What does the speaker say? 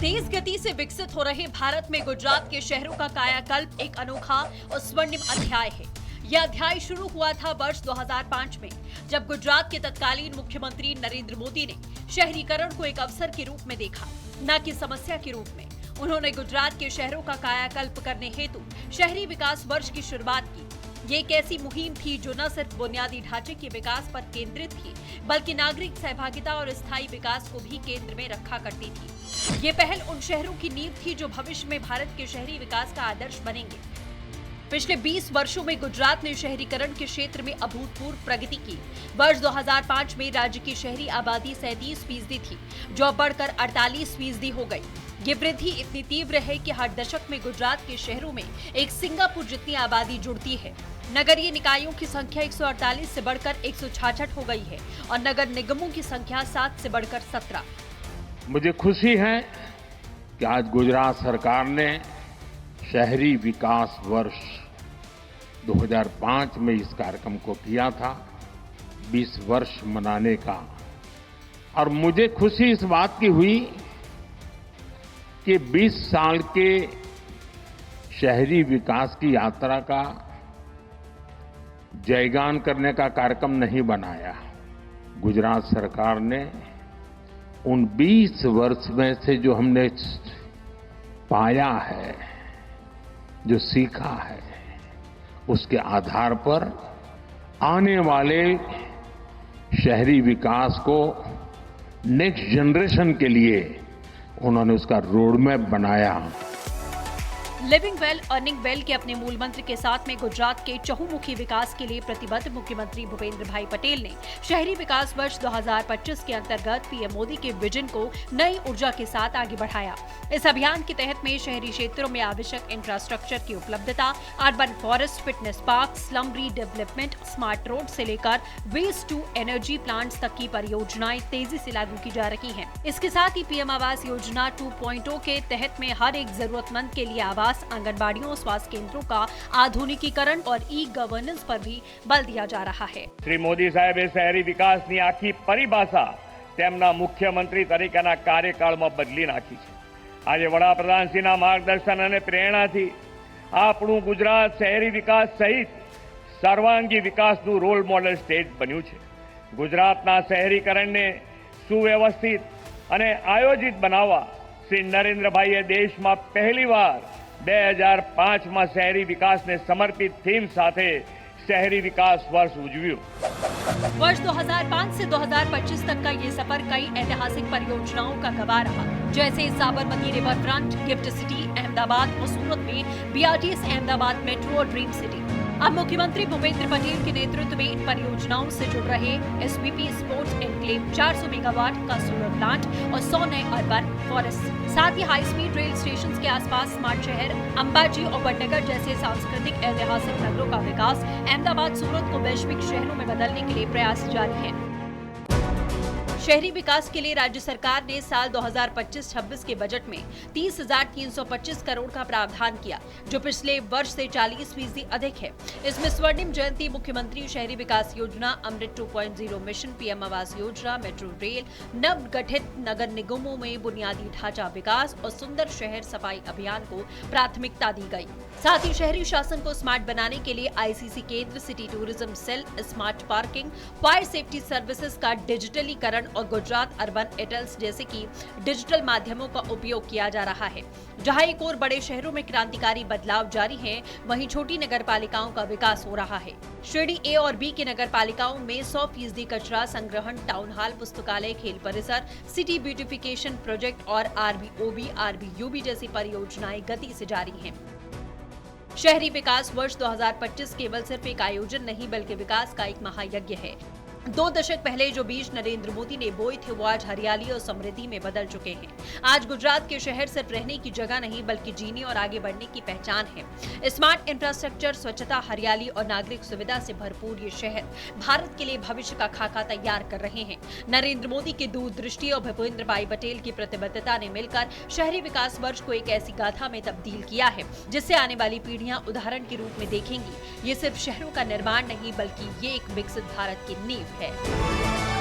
तेज गति से विकसित हो रहे भारत में गुजरात के शहरों का कायाकल्प एक अनोखा और स्वर्णिम अध्याय है। यह अध्याय शुरू हुआ था वर्ष 2005 में, जब गुजरात के तत्कालीन मुख्यमंत्री नरेंद्र मोदी ने शहरीकरण को एक अवसर के रूप में देखा, न कि समस्या के रूप में। उन्होंने गुजरात के शहरों का कायाकल्प करने हेतु शहरी विकास वर्ष की शुरुआत की। ये एक ऐसी मुहिम थी जो न सिर्फ बुनियादी ढांचे के विकास पर केंद्रित थी, बल्कि नागरिक सहभागिता और स्थायी विकास को भी केंद्र में रखा करती थी। ये पहल उन शहरों की नींव थी जो भविष्य में भारत के शहरी विकास का आदर्श बनेंगे। पिछले 20 वर्षों में गुजरात ने शहरीकरण के क्षेत्र में अभूतपूर्व प्रगति की। वर्ष 2005 में राज्य की शहरी आबादी 37% थी, जो अब बढ़कर 48% हो गई। ये वृद्धि इतनी तीव्र है कि हर दशक में गुजरात के शहरों में एक सिंगापुर जितनी आबादी जुड़ती है। नगरीय निकायों की संख्या 148 से बढ़कर 166 हो गई है और नगर निगमों की संख्या 7 से बढ़कर 17। मुझे खुशी है कि आज गुजरात सरकार ने शहरी विकास वर्ष 2005 में इस कार्यक्रम को किया था, 20 वर्ष मनाने का। और मुझे खुशी इस बात की हुई कि 20 साल के शहरी विकास की यात्रा का जयगान करने का कार्यक्रम नहीं बनाया। गुजरात सरकार ने उन 20 वर्ष में से जो हमने पाया है, जो सीखा है, उसके आधार पर आने वाले शहरी विकास को नेक्स्ट जनरेशन के लिए उन्होंने उसका रोडमैप बनाया। लिविंग वेल अर्निंग वेल के अपने मूल मंत्र के साथ में गुजरात के चहुमुखी विकास के लिए प्रतिबद्ध मुख्यमंत्री भूपेंद्र भाई पटेल ने शहरी विकास वर्ष 2025 के अंतर्गत पीएम मोदी के विजन को नई ऊर्जा के साथ आगे बढ़ाया। इस अभियान के तहत में शहरी क्षेत्रों में आवश्यक इंफ्रास्ट्रक्चर की उपलब्धता, urban forest, fitness park, slum redevelopment, smart road से लेकर वेस्ट टू एनर्जी प्लांट्स तक की परियोजनाएं तेजी से लागू की जा रही हैं। इसके साथ ही पीएम आवास योजना 2.0 के तहत में हर एक जरूरतमंद के लिए आवास, आंगनबाड़ियों, स्वास्थ्य केंद्रों का आधुनिकीकरण और ई गवर्नेंस पर भी बल दिया जा रहा है। श्री मोदी साहेबे शहरी विकासની આખી પરિભાષા તેમના મુખ્યમંત્રી તરીકેના કાર્યકાળમાં બદલી નાખી છે। આજે વડાપ્રધાનશ્રીના માર્ગદર્શન અને પ્રેરણાથી આપણું ગુજરાત શહેરી વિકાસ સહિત સર્વાંગી વિકાસનું રોલ મોડેલ સ્ટેટ બન્યું છે। ગુજરાતના શહેરીકરણને સુવ્યવસ્થિત અને આયોજિત બનાવવા શ્રી નરેન્દ્રભાઈએ દેશમાં પહેલીવાર 2005 में शहरी विकास ने समर्पित थीम साथे शहरी विकास वर्ष उजव्યું। वर्ष 2005 से 2025 तक का ये सफर कई ऐतिहासिक परियोजनाओं का गवाह रहा, जैसे Sabarmati river front, gift city Ahmedabad और सूरत में बीआरटीएस अहमदाबाद मेट्रो और ड्रीम सिटी। अब मुख्यमंत्री भूपेंद्र पटेल के नेतृत्व में इन परियोजनाओं से जुड़ रहे एसवीपी स्पोर्ट्स एनक्लेव, 400 मेगावाट का सोलर प्लांट और 100 नए अर्बन फॉरेस्ट, साथ ही हाई स्पीड रेल स्टेशन के आसपास स्मार्ट शहर, अंबाजी और वडनगर जैसे सांस्कृतिक ऐतिहासिक नगरों का विकास अहमदाबाद, सूरत को वैश्विक शहरों में बदलने के लिए प्रयास जारी है। शहरी विकास के लिए राज्य सरकार ने साल 2025-26 के बजट में 30,325 करोड़ का प्रावधान किया, जो पिछले वर्ष से 40% अधिक है। इसमें स्वर्णिम जयंती मुख्यमंत्री शहरी विकास योजना, अमृत 2.0 mission, PM Awas Yojana, metro rail, नव गठित नगर निगमों में बुनियादी ढांचा विकास और सुंदर शहर सफाई अभियान को प्राथमिकता दी गई। साथ ही शहरी शासन को स्मार्ट बनाने के लिए आईसीसी केंद्र, city tourism cell, smart parking, fire safety services का डिजिटलीकरण और गुजरात अर्बन एटल्स जैसे कि डिजिटल माध्यमों का उपयोग किया जा रहा है। जहां एक और बड़े शहरों में क्रांतिकारी बदलाव जारी हैं, वहीं छोटी नगरपालिकाओं का विकास हो रहा है। श्रेणी ए और बी की नगरपालिकाओं में 100% कचरा संग्रहण, टाउन हॉल, पुस्तकालय, खेल परिसर, सिटी ब्यूटिफिकेशन प्रोजेक्ट और आरबीओबी, आरबीयूबी जैसी परियोजनाएं गति से जारी हैं। शहरी विकास वर्ष 2025 केवल सिर्फ एक आयोजन नहीं, बल्कि विकास का एक महायज्ञ है। 2 दशक पहले जो बीज नरेंद्र मोदी ने बोए थे, वो आज हरियाली और समृद्धि में बदल चुके हैं। आज गुजरात के शहर सिर्फ रहने की जगह नहीं, बल्कि जीने और आगे बढ़ने की पहचान है। स्मार्ट इंफ्रास्ट्रक्चर, स्वच्छता, हरियाली और नागरिक सुविधा से भरपूर ये शहर भारत के लिए भविष्य का खाका तैयार कर रहे हैं। नरेंद्र मोदी की दूरदृष्टि और भूपेंद्र भाई पटेल की प्रतिबद्धता ने मिलकर शहरी विकास वर्ष को एक ऐसी गाथा में तब्दील किया है, जिससे आने वाली पीढ़ियां उदाहरण के रूप में देखेंगी। ये सिर्फ शहरों का निर्माण नहीं, बल्कि ये एक विकसित भारत की नींव है।